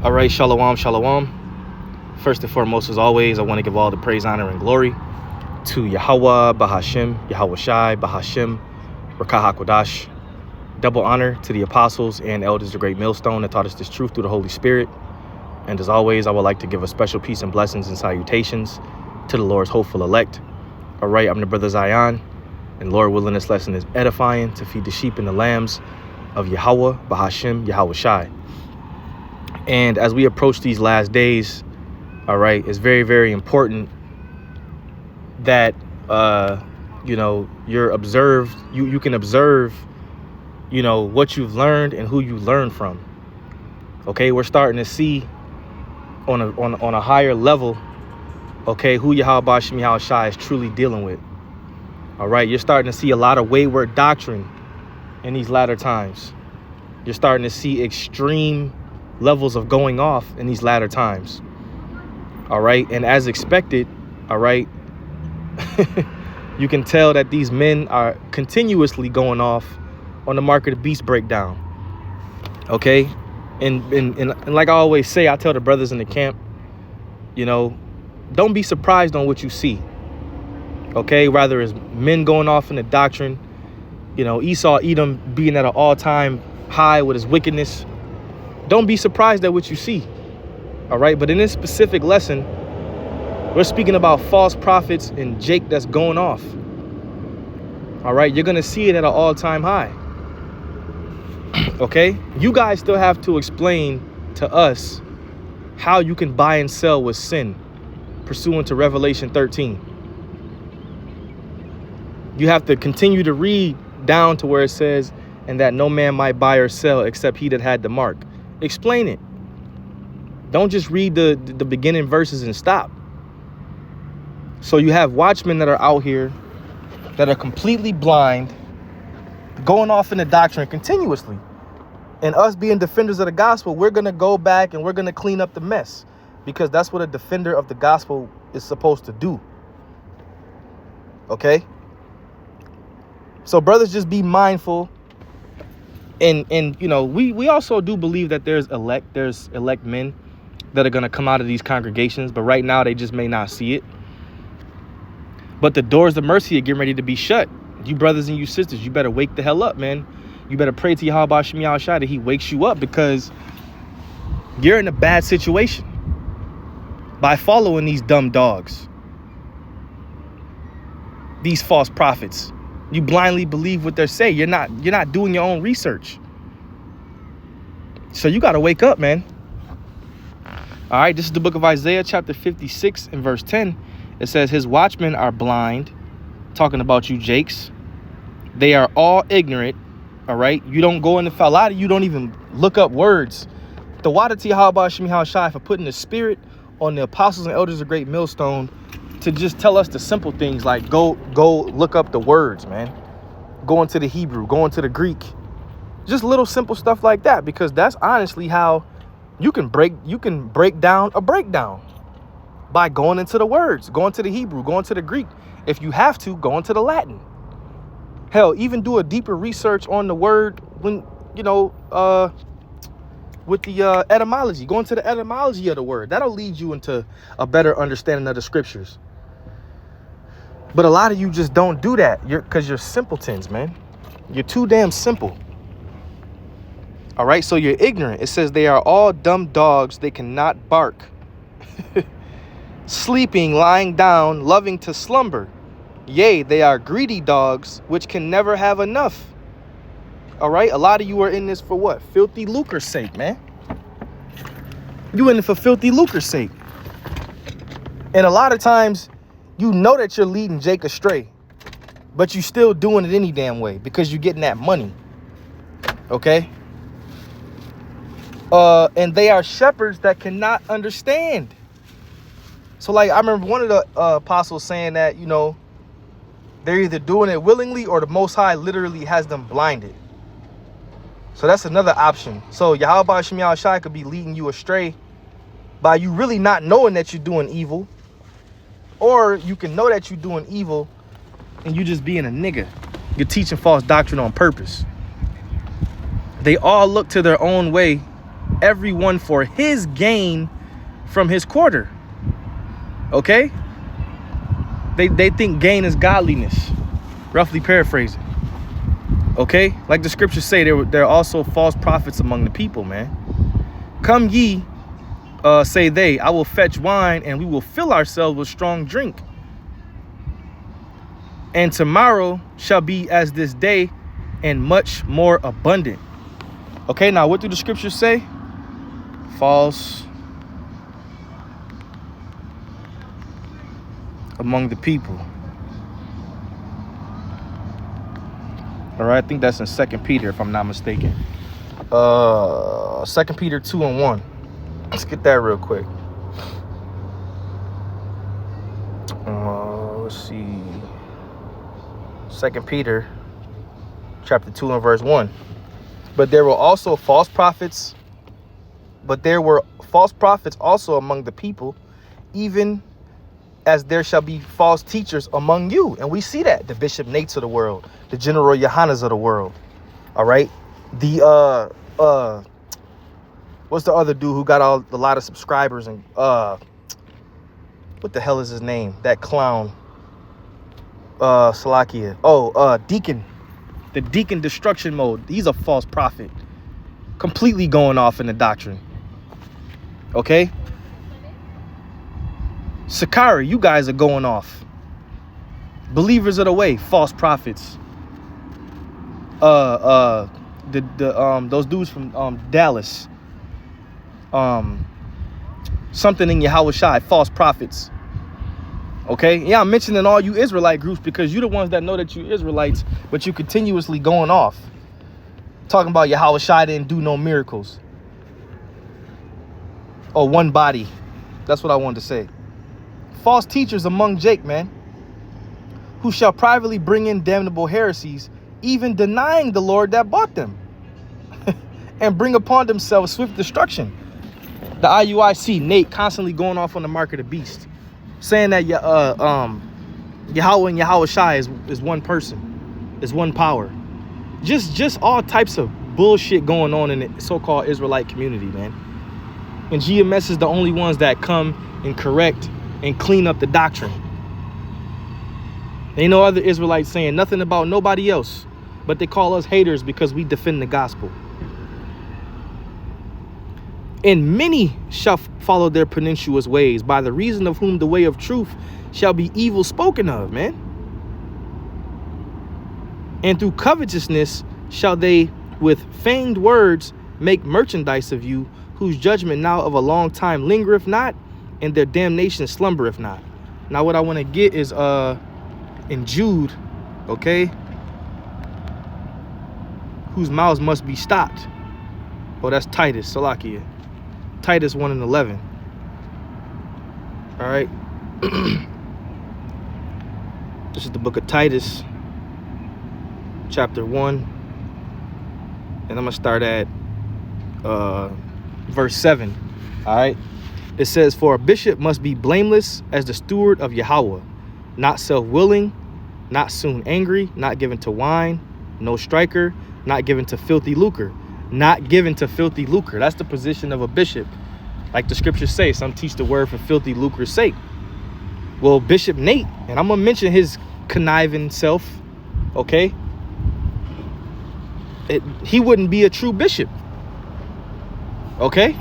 All right, shalom, shalom. First and foremost, as always, I want to give all the praise, honor, and glory to Yahweh, Bahashem, Yahweh Shai, Bahashem, Rakah HaKodash. Double honor to the apostles and elders of the Great Millstone that taught us this truth through the Holy Spirit. And as always, I would like to give a special peace and blessings and salutations to the Lord's hopeful elect. All right, I'm the brother Zion, and Lord willing, this lesson is edifying to feed the sheep and the lambs of Yahweh, Bahashem, Yahweh Shai. And as we approach these last days, all right, it's very, very important that, you're observed. You can observe, what you've learned and who you learn from. OK, we're starting to see on a higher level, OK, who Yahweh Bahashem Yahweh Shai is truly dealing with. All right, you're starting to see a lot of wayward doctrine in these latter times. You're starting to see extreme levels of going off in these latter times. All right. And as expected, all right, you can tell that these men are continuously going off on the mark of the beast breakdown. OK, and like I always say, I tell the brothers in the camp, don't be surprised on what you see. OK, rather as men going off in the doctrine, Esau, Edom being at an all-time high with his wickedness. Don't be surprised at what you see. All right. But in this specific lesson, we're speaking about false prophets and Jake that's going off. All right. You're going to see it at an all-time high. OK, you guys still have to explain to us how you can buy and sell with sin pursuant to Revelation 13. You have to continue to read down to where it says, and that no man might buy or sell except he that had the mark. Explain it. Don't just read the beginning verses and stop. So you have watchmen that are out here that are completely blind, going off in the doctrine continuously. And us being defenders of the gospel, we're going to go back and we're going to clean up the mess, because that's what a defender of the gospel is supposed to do. Okay? So brothers, just be mindful. And we also do believe that there's elect men that are going to come out of these congregations. But right now, they just may not see it. But the doors of mercy are getting ready to be shut. You brothers and you sisters, you better wake the hell up, man. You better pray to Yahweh Bahashem Yahweh Shai that he wakes you up, because you're in a bad situation by following these dumb dogs, these false prophets. You blindly believe what they say. You're not doing your own research. So you got to wake up, man. All right, this is the book of Isaiah, chapter 56 and verse 10. It says, his watchmen are blind, talking about you, Jakes. They are all ignorant. All right, you don't go in the a lot of you don't even look up words. The water to Yahweh Bahashem Yahweh Shai for putting the spirit on the apostles and elders of Great Millstone to just tell us the simple things like go look up the words, man. Go into the Hebrew, go into the Greek. Just little simple stuff like that, because that's honestly how you can break down a breakdown, by going into the words, going to the Hebrew, going to the Greek. If you have to, go into the Latin. Hell, even do a deeper research on the word when, with the etymology. Go into the etymology of the word. That'll lead you into a better understanding of the scriptures. But a lot of you just don't do that because you're simpletons, man. You're too damn simple. All right, so you're ignorant. It says they are all dumb dogs. They cannot bark. Sleeping, lying down, loving to slumber. Yea, they are greedy dogs, which can never have enough. All right, a lot of you are in this for what? Filthy lucre's sake, man. You in it for filthy lucre's sake. And a lot of times, you know that you're leading Jake astray, but you still doing it any damn way because you're getting that money. Okay? And they are shepherds that cannot understand. So, like, I remember one of the apostles saying that, they're either doing it willingly or the Most High literally has them blinded. So that's another option. So Yahweh Bahashem Yahweh Shai could be leading you astray by you really not knowing that you're doing evil. Or you can know that you're doing evil and you just being a nigga. You're teaching false doctrine on purpose. They all look to their own way everyone for his gain from his quarter. Okay? They think gain is godliness. Roughly paraphrasing. Okay? Like the scriptures say, there are also false prophets among the people, man. Come ye, say they, I will fetch wine, and we will fill ourselves with strong drink. And tomorrow shall be as this day, and much more abundant. Okay, now what do the scriptures say? False among the people. All right, I think that's in 2 Peter, if I'm not mistaken. 2 Peter 2:1. Let's get that real quick. Let's see. 2 Peter chapter 2 and verse 1. But there were also false prophets. But there were false prophets also among the people, even as there shall be false teachers among you. And we see that. The Bishop Nates of the world. The General Yohanas of the world. All right. The what's the other dude who got a lot of subscribers? And what the hell is his name? That clown. Salakia. Deacon. The Deacon Destruction Mode. He's a false prophet. Completely going off in the doctrine. Okay? Sakari, you guys are going off. Believers of the way, false prophets. Those dudes from Dallas. Something in Yahweh Shai, false prophets. Okay? Yeah, I'm mentioning all you Israelite groups because you're the ones that know that you Israelites, but you continuously going off. Talking about Yahweh Shai didn't do no miracles. Or one body. That's what I wanted to say. False teachers among Jake, man. Who shall privately bring in damnable heresies, even denying the Lord that bought them. And bring upon themselves swift destruction. The IUIC, Nate, constantly going off on the mark of the beast. Saying that Yahweh and Yahweh Shai is one person. Is one power. Just all types of bullshit going on in the so-called Israelite community, man. And GMS is the only ones that come and correct and clean up the doctrine. Ain't no other Israelites saying nothing about nobody else, but they call us haters because we defend the gospel. And many shall follow their pernicious ways, by the reason of whom the way of truth shall be evil spoken of, man. And through covetousness shall they with feigned words make merchandise of you, whose judgment now of a long time lingereth not, and their damnation slumbereth not. Now what I want to get is in Jude, okay, whose mouths must be stopped. Oh, that's Titus, Salakia. Titus 1:11. All right. This is the book of Titus, chapter 1. And I'm going to start at verse 7. All right. It says, for a bishop must be blameless as the steward of Yahweh, not self-willing, not soon angry, not given to wine, no striker, not given to filthy lucre. Not given to filthy lucre. That's the position of a bishop. Like the scriptures say, some teach the word for filthy lucre's sake. Well, Bishop Nate, and I'm going to mention his conniving self, okay? He wouldn't be a true bishop, okay?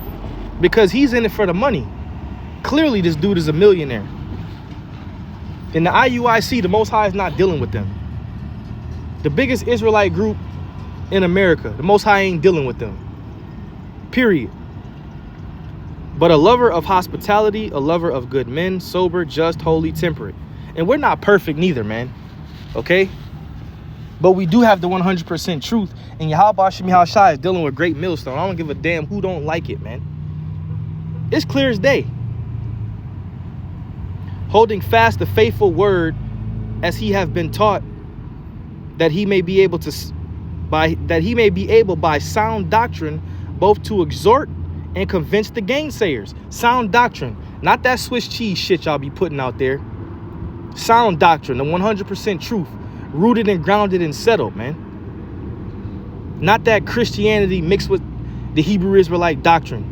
Because he's in it for the money. Clearly, this dude is a millionaire. In the IUIC, the Most High is not dealing with them. The biggest Israelite group in America, the Most High ain't dealing with them. Period. But a lover of hospitality, a lover of good men, sober, just, holy, temperate. And we're not perfect neither, man. Okay? But we do have the 100% truth. And Yahweh Shai is dealing with great millstone. I don't give a damn who don't like it, man. It's clear as day. Holding fast the faithful word as he have been taught, that he may be able by sound doctrine both to exhort and convince the gainsayers. Sound doctrine, not that Swiss cheese shit y'all be putting out there. Sound doctrine, the 100% truth, rooted and grounded and settled, man. Not that Christianity mixed with the Hebrew Israelite doctrine.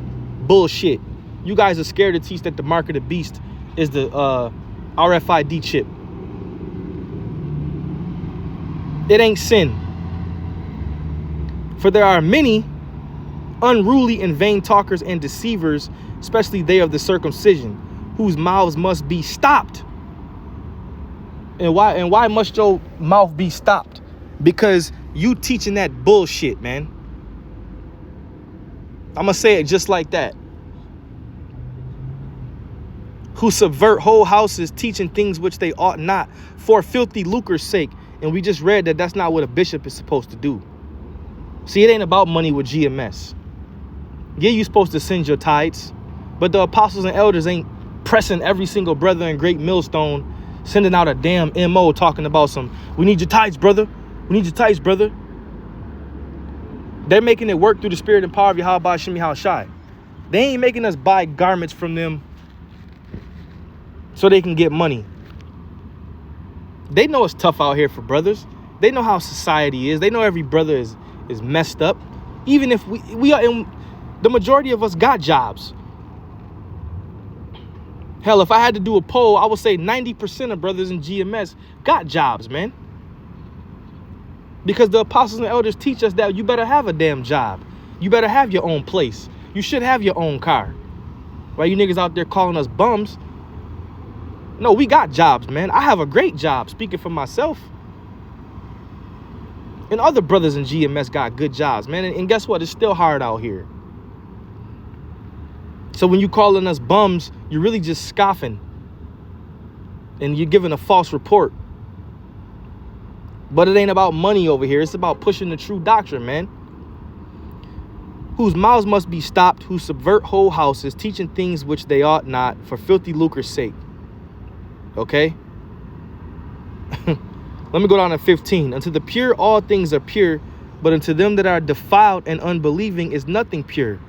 Bullshit. You guys are scared to teach that the mark of the beast is the RFID chip. It ain't sin. For there are many unruly and vain talkers and deceivers, especially they of the circumcision, whose mouths must be stopped. And why must your mouth be stopped? Because you teaching that bullshit, man. I'm gonna say it just like that. Who subvert whole houses, teaching things which they ought not, for filthy lucre's sake. And we just read that that's not what a bishop is supposed to do. See, it ain't about money with GMS. Yeah, you're supposed to send your tithes, but the apostles and elders ain't pressing every single brother in Great Millstone, sending out a damn MO talking about we need your tithes, brother. We need your tithes, brother. They're making it work through the spirit and power of Yahweh Shemi Hashai. They ain't making us buy garments from them so they can get money. They know it's tough out here for brothers. They know how society is. They know every brother is messed up. Even if we are in, the majority of us got jobs. Hell, if I had to do a poll, I would say 90% of brothers in GMS got jobs, man. Because the apostles and elders teach us that you better have a damn job. You better have your own place. You should have your own car. Why you niggas out there calling us bums? No, we got jobs, man. I have a great job, speaking for myself. And other brothers in GMS got good jobs, man. And guess what? It's still hard out here. So when you calling us bums, you're really just scoffing. And you're giving a false report. But it ain't about money over here. It's about pushing the true doctrine, man. Whose mouths must be stopped, who subvert whole houses, teaching things which they ought not, for filthy lucre's sake. Okay? Let me go down to 15. Unto the pure all things are pure, but unto them that are defiled and unbelieving is nothing pure.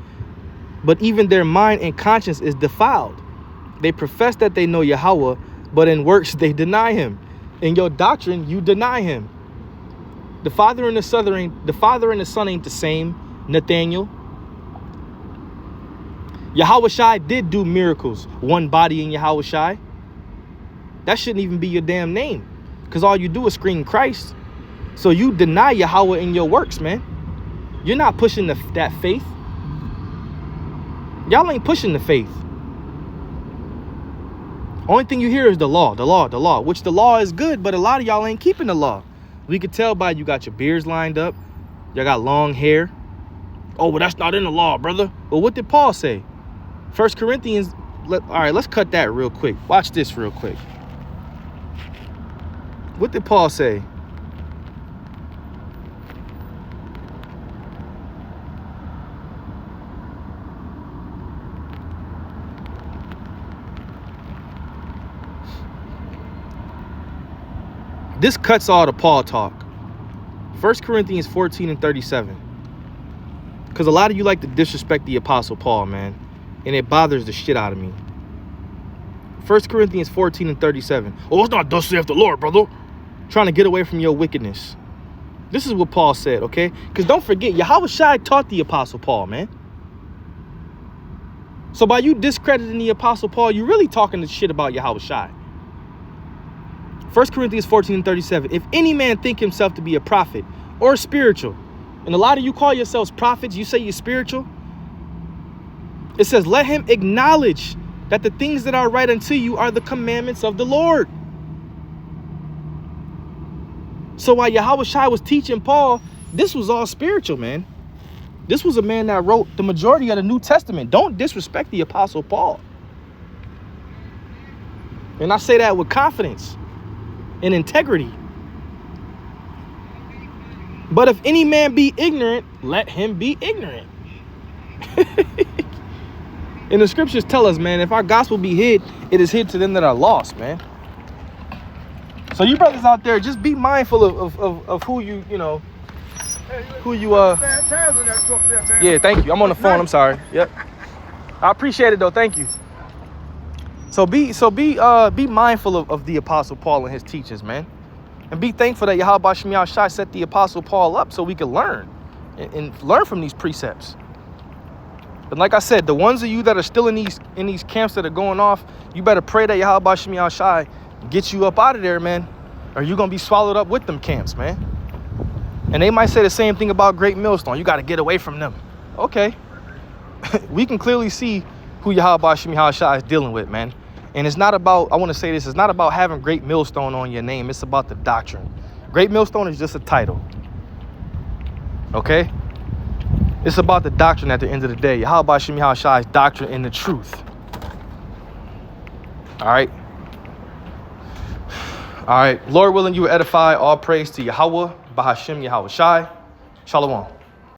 But even their mind and conscience is defiled. They profess that they know Yahweh, but in works they deny him. In your doctrine, you deny him. The Father and the Son ain't the same. Nathaniel. Yahweh Shai did do miracles. One body in Yahweh Shai. That shouldn't even be your damn name. Because all you do is scream Christ. So you deny Yahweh in your works, man. You're not pushing that faith. Y'all ain't pushing the faith. Only thing you hear is the law, which the law is good, but a lot of y'all ain't keeping the law. We could tell by you got your beards lined up. Y'all got long hair. Oh, well, that's not in the law, brother. Well, what did Paul say? 1 Corinthians. All right, let's cut that real quick. Watch this real quick. What did Paul say? This cuts all the Paul talk. 1 Corinthians 14 and 37. Because a lot of you like to disrespect the Apostle Paul, man. And it bothers the shit out of me. 1 Corinthians 14 and 37. Oh, it's not thus saith the Lord, brother. Trying to get away from your wickedness. This is what Paul said, okay? Because don't forget, Yahweh Shai taught the Apostle Paul, man. So by you discrediting the Apostle Paul, you're really talking the shit about Yahweh Shai. 1 Corinthians 14 and 37. If any man think himself to be a prophet or spiritual, and a lot of you call yourselves prophets, you say you're spiritual. It says, let him acknowledge that the things that are right unto you are the commandments of the Lord. So while Yahweh Shai was teaching Paul, this was all spiritual, man. This was a man that wrote the majority of the New Testament. Don't disrespect the Apostle Paul. And I say that with confidence and integrity. But if any man be ignorant, let him be ignorant. And the scriptures tell us, man, if our gospel be hid, it is hid to them that are lost, man. So you brothers out there, just be mindful of who you know, who you Yeah, thank you. I'm on the phone. I'm sorry. Yep. I appreciate it though. Thank you. So be mindful of the Apostle Paul and his teachings, man. And be thankful that Yahweh Shemi Shai set the Apostle Paul up so we can learn and learn from these precepts. And like I said, the ones of you that are still in these camps that are going off, you better pray that Yahweh Shem Yahushai get you up out of there, man. Or you're going to be swallowed up with them camps, man. And they might say the same thing about Great Millstone. You got to get away from them. Okay. We can clearly see who Yahweh Shem Yahushai is dealing with, man. And it's not about, I want to say this, it's not about having Great Millstone on your name. It's about the doctrine. Great Millstone is just a title. Okay? It's about the doctrine at the end of the day. Yahweh Shem Yahushai's doctrine and the truth. All right? All right. Lord willing, you will edify. All praise to Yahweh, Bahashem Yahushai. Shalom.